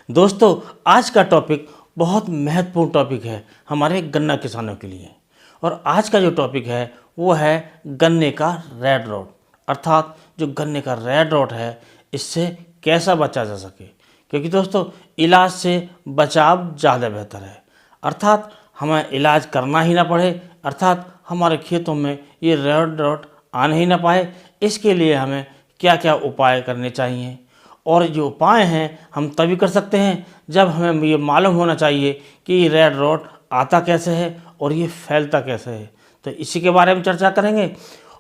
दोस्तों, आज का टॉपिक बहुत महत्वपूर्ण टॉपिक है हमारे गन्ना किसानों के लिए। और आज का जो टॉपिक है वो है गन्ने का रेड रॉट, अर्थात जो गन्ने का रेड रॉट है इससे कैसा बचा जा सके। क्योंकि दोस्तों, इलाज से बचाव ज़्यादा बेहतर है, अर्थात हमें इलाज करना ही ना पड़े, अर्थात हमारे खेतों में ये रेड रॉट आने ही ना पाए। इसके लिए हमें क्या क्या उपाय करने चाहिए, और जो उपाय हैं हम तभी कर सकते हैं जब हमें ये मालूम होना चाहिए कि ये रेड रॉट आता कैसे है और ये फैलता कैसे है। तो इसी के बारे में चर्चा करेंगे।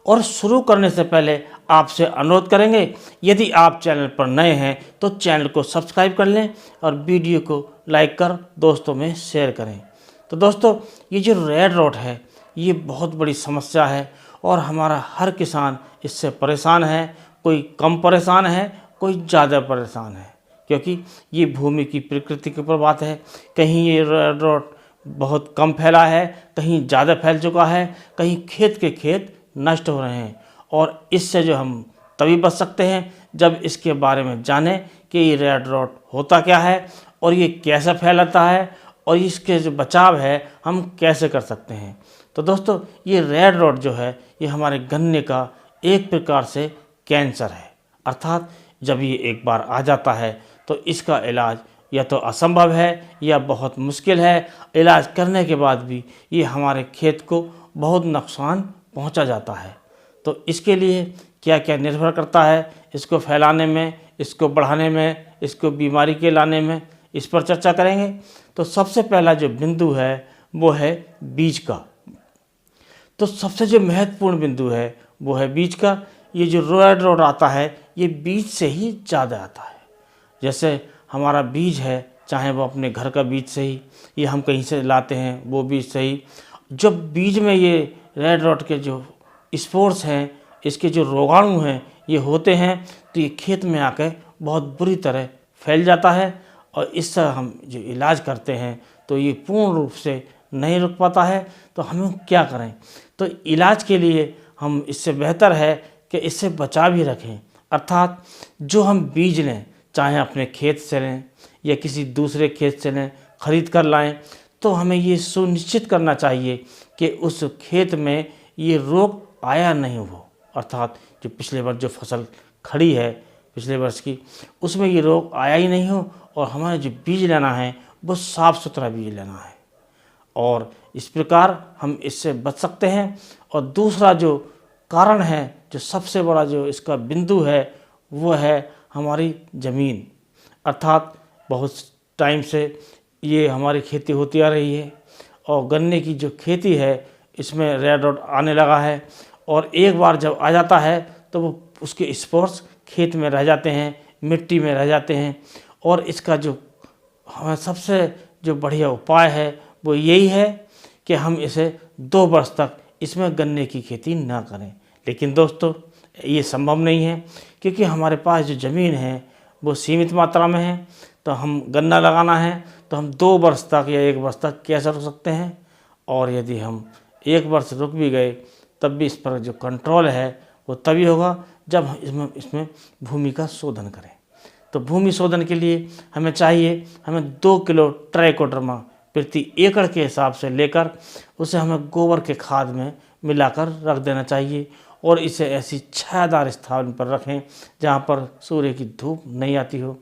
और शुरू करने से पहले आपसे अनुरोध करेंगे, यदि आप चैनल पर नए हैं तो चैनल को सब्सक्राइब कर लें और वीडियो को लाइक कर दोस्तों में शेयर करें। तो दोस्तों, ये जो रेड रॉट है ये बहुत बड़ी समस्या है और हमारा हर किसान इससे परेशान है। कोई कम परेशान है, कोई ज़्यादा परेशान है, क्योंकि ये भूमि की प्रकृति के ऊपर बात है। कहीं ये रेड रॉट बहुत कम फैला है, कहीं ज़्यादा फैल चुका है, कहीं खेत के खेत नष्ट हो रहे हैं। और इससे जो हम तभी बच सकते हैं जब इसके बारे में जानें कि ये रेड रॉट होता क्या है और ये कैसे फैलता है और इसके जो बचाव है हम कैसे कर सकते हैं। तो दोस्तों, ये रेड रॉट जो है ये हमारे गन्ने का एक प्रकार से कैंसर है, अर्थात जब ये एक बार आ जाता है तो इसका इलाज या तो असंभव है या बहुत मुश्किल है। इलाज करने के बाद भी ये हमारे खेत को बहुत नुकसान पहुंचा जाता है। तो इसके लिए क्या क्या निर्भर करता है इसको फैलाने में, इसको बढ़ाने में, इसको बीमारी के लाने में, इस पर चर्चा करेंगे। तो सबसे पहला जो बिंदु है वो है बीज का। तो सबसे जो महत्वपूर्ण बिंदु है वो है बीज का। ये जो रेड रॉट आता है ये बीज से ही ज़्यादा आता है। जैसे हमारा बीज है, चाहे वो अपने घर का बीज से ही, ये हम कहीं से लाते हैं वो बीज से ही, जब बीज में ये रेड रॉट के जो स्पोर्स हैं, इसके जो रोगाणु हैं ये होते हैं तो ये खेत में आकर बहुत बुरी तरह फैल जाता है। और इससे हम जो इलाज करते हैं तो ये पूर्ण रूप से नहीं रुक पाता है। तो हमें क्या करें? तो इलाज के लिए हम इससे बेहतर है कि इससे बचा भी रखें, अर्थात जो हम बीज लें, चाहे अपने खेत से लें या किसी दूसरे खेत से लें, खरीद कर लाएं, तो हमें ये सुनिश्चित करना चाहिए कि उस खेत में ये रोग आया नहीं हो, अर्थात जो पिछले वर्ष जो फसल खड़ी है पिछले वर्ष की, उसमें ये रोग आया ही नहीं हो। और हमें जो बीज लेना है वो साफ़ सुथरा बीज लेना है, और इस प्रकार हम इससे बच सकते हैं। और दूसरा जो कारण है, जो सबसे बड़ा जो इसका बिंदु है वो है हमारी ज़मीन, अर्थात बहुत टाइम से ये हमारी खेती होती आ रही है और गन्ने की जो खेती है इसमें रेड रॉट आने लगा है। और एक बार जब आ जाता है तो वो उसके स्पोर्स खेत में रह जाते हैं, मिट्टी में रह जाते हैं। और इसका जो हमें सबसे जो बढ़िया उपाय है वो यही है कि हम इसे 2 वर्ष तक इसमें गन्ने की खेती ना करें। लेकिन दोस्तों, ये संभव नहीं है, क्योंकि हमारे पास जो ज़मीन है वो सीमित मात्रा में है। तो हम गन्ना लगाना है तो हम 2 वर्ष तक या 1 वर्ष तक कैसे रुक सकते हैं? और यदि हम 1 वर्ष रुक भी गए तब भी इस पर जो कंट्रोल है वो तभी होगा जब हम इसमें भूमि का शोधन करें। तो भूमि शोधन के लिए हमें चाहिए, हमें 2 किलो ट्राइकोडर्मा प्रति एकड़ के हिसाब से लेकर उसे हमें गोबर के खाद में मिलाकर रख देना चाहिए। और इसे ऐसी छायादार स्थान पर रखें जहाँ पर सूर्य की धूप नहीं आती हो,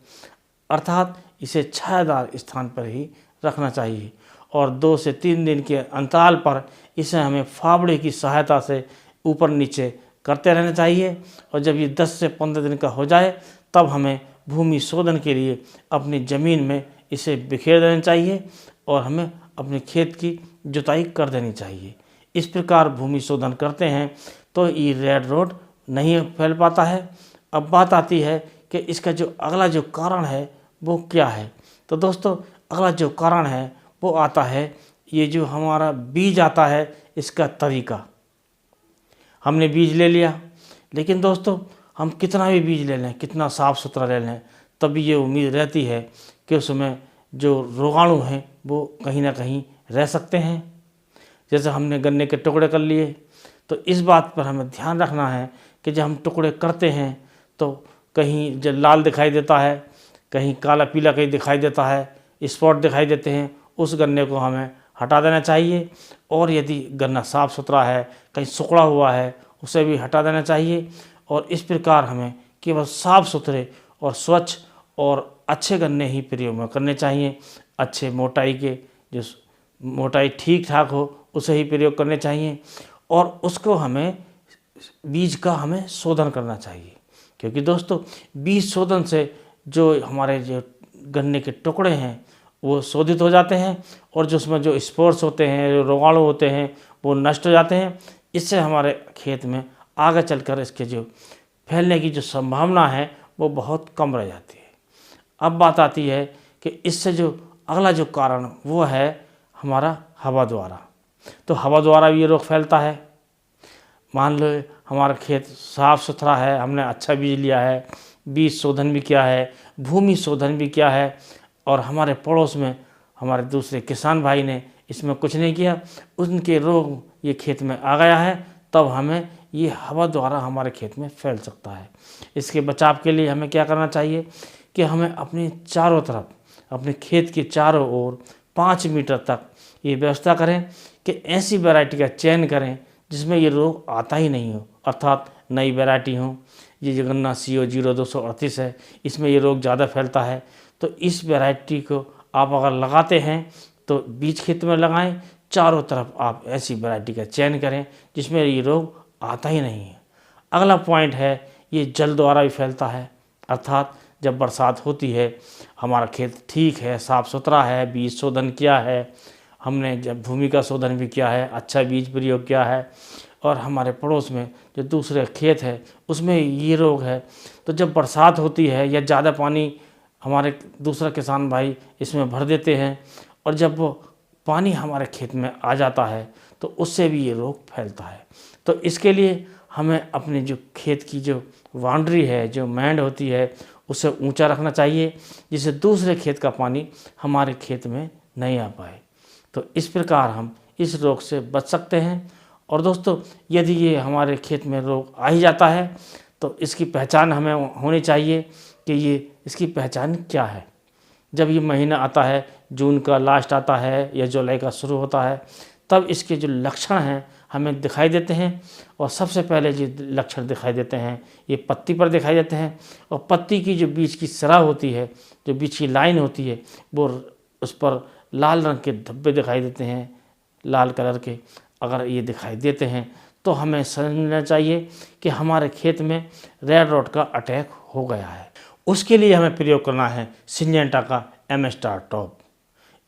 अर्थात इसे छायादार स्थान पर ही रखना चाहिए। और 2 से 3 दिन के अंतराल पर इसे हमें फावड़े की सहायता से ऊपर नीचे करते रहना चाहिए। और जब ये 10 से 15 दिन का हो जाए तब हमें भूमि शोधन के लिए अपनी ज़मीन में इसे बिखेर देना चाहिए और हमें अपने खेत की जुताई कर देनी चाहिए। इस प्रकार भूमि शोधन करते हैं तो ये रेड रॉट नहीं फैल पाता है। अब बात आती है कि इसका जो अगला जो कारण है वो क्या है। तो दोस्तों, अगला जो कारण है वो आता है ये जो हमारा बीज आता है इसका तरीका। हमने बीज ले लिया, लेकिन दोस्तों हम कितना भी बीज ले लें, कितना साफ़ सुथरा ले लें, तभी ये उम्मीद रहती है कि उसमें जो रोगाणु हैं वो कहीं ना कहीं रह सकते हैं। जैसे हमने गन्ने के टुकड़े कर लिए, तो इस बात पर हमें ध्यान रखना है कि जब हम टुकड़े करते हैं तो कहीं जब लाल दिखाई देता है, कहीं काला पीला कहीं दिखाई देता है, स्पॉट दिखाई देते हैं, उस गन्ने को हमें हटा देना चाहिए। और यदि गन्ना साफ़ सुथरा है, कहीं सिकुड़ा हुआ है, उसे भी हटा देना चाहिए। और इस प्रकार हमें केवल साफ़ सुथरे और स्वच्छ और अच्छे गन्ने ही प्रयोग में करने चाहिए। अच्छे मोटाई के, जो मोटाई ठीक ठाक हो, उसे ही प्रयोग करने चाहिए। और उसको हमें बीज का हमें शोधन करना चाहिए, क्योंकि दोस्तों बीज शोधन से जो हमारे जो गन्ने के टुकड़े हैं वो शोधित हो जाते हैं, और जो उसमें जो स्पोर्स होते हैं, जो रोगाणु होते हैं, वो नष्ट हो जाते हैं। इससे हमारे खेत में आगे चलकर इसके जो फैलने की जो संभावना है वो बहुत कम रह जाती है। अब बात आती है कि इससे जो अगला जो कारण वो है हमारा हवा द्वारा। तो हवा द्वारा भी ये रोग फैलता है। मान लो हमारा खेत साफ़ सुथरा है, हमने अच्छा बीज लिया है, बीज शोधन भी किया है, भूमि शोधन भी किया है, और हमारे पड़ोस में हमारे दूसरे किसान भाई ने इसमें कुछ नहीं किया, उनके रोग ये खेत में आ गया है, तब हमें ये हवा द्वारा हमारे खेत में फैल सकता है। इसके बचाव के लिए हमें क्या करना चाहिए कि हमें अपने चारों तरफ, अपने खेत के चारों ओर 5 मीटर तक ये व्यवस्था करें कि ऐसी वैरायटी का चयन करें जिसमें ये रोग आता ही नहीं हो, अर्थात नई वैरायटी हो। ये जो गन्ना CO 0238 है, इसमें ये रोग ज़्यादा फैलता है, तो इस वैरायटी को आप अगर लगाते हैं तो बीज खेत में लगाएं, चारों तरफ आप ऐसी वैरायटी का चयन करें जिसमें ये रोग आता ही नहीं है। अगला पॉइंट है, ये जल द्वारा भी फैलता है, अर्थात जब बरसात होती है, हमारा खेत ठीक है, साफ़ सुथरा है, बीज शोधन किया है, हमने जब भूमि का शोधन भी किया है, अच्छा बीज प्रयोग किया है, और हमारे पड़ोस में जो दूसरे खेत है उसमें ये रोग है, तो जब बरसात होती है या ज़्यादा पानी हमारे दूसरा किसान भाई इसमें भर देते हैं, और जब वो पानी हमारे खेत में आ जाता है तो उससे भी ये रोग फैलता है। तो इसके लिए हमें अपने जो खेत की जो बाउंड्री है, जो मैंड होती है, उसे ऊंचा रखना चाहिए, जिससे दूसरे खेत का पानी हमारे खेत में नहीं आ पाए। तो इस प्रकार हम इस रोग से बच सकते हैं। और दोस्तों यदि ये हमारे खेत में रोग आ ही जाता है तो इसकी पहचान हमें होनी चाहिए कि ये इसकी पहचान क्या है। जब ये महीना आता है, जून का लास्ट आता है या जुलाई का शुरू होता है, तब इसके जो लक्षण हैं हमें दिखाई देते हैं। और सबसे पहले जो लक्षण दिखाई देते हैं ये पत्ती पर दिखाई देते हैं, और पत्ती की जो बीच की सरा होती है, जो बीच की लाइन होती है, वो उस पर लाल रंग के धब्बे दिखाई देते हैं, लाल कलर के। अगर ये दिखाई देते हैं तो हमें समझना चाहिए कि हमारे खेत में रेड रॉट का अटैक हो गया है। उसके लिए हमें प्रयोग करना है सिंजेंटा का M स्टार टॉप।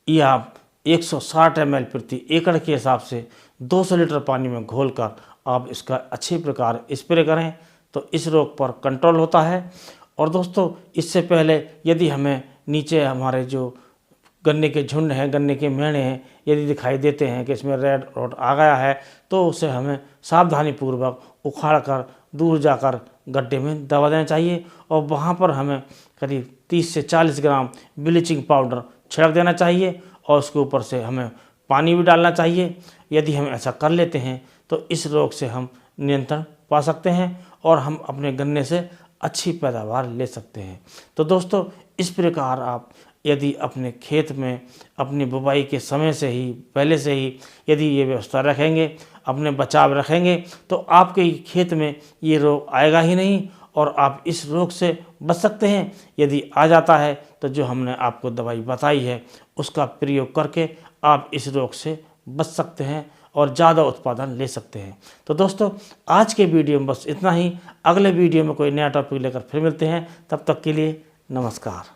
ये आप 160 ml प्रति एकड़ के हिसाब से 200 लीटर पानी में घोलकर आप इसका अच्छी प्रकार स्प्रे करें तो इस रोग पर कंट्रोल होता है। और दोस्तों इससे पहले यदि हमें नीचे हमारे जो गन्ने के झुंड हैं, गन्ने के मेढ़े हैं, यदि दिखाई देते हैं कि इसमें रेड रॉट आ गया है तो उसे हमें सावधानीपूर्वक उखाड़ कर दूर जाकर गड्ढे में दबा देना चाहिए, और वहाँ पर हमें करीब 30 से 40 ग्राम ब्लीचिंग पाउडर छिड़क देना चाहिए, और उसके ऊपर से हमें पानी भी डालना चाहिए। यदि हम ऐसा कर लेते हैं तो इस रोग से हम नियंत्रण पा सकते हैं और हम अपने गन्ने से अच्छी पैदावार ले सकते हैं। तो दोस्तों इस प्रकार आप यदि अपने खेत में अपनी बुवाई के समय से ही, पहले से ही यदि ये व्यवस्था रखेंगे, अपने बचाव रखेंगे, तो आपके खेत में ये रोग आएगा ही नहीं और आप इस रोग से बच सकते हैं। यदि आ जाता है तो जो हमने आपको दवाई बताई है उसका प्रयोग करके आप इस रोग से बच सकते हैं और ज़्यादा उत्पादन ले सकते हैं। तो दोस्तों आज के वीडियो में बस इतना ही। अगले वीडियो में कोई नया टॉपिक लेकर फिर मिलते हैं, तब तक के लिए नमस्कार।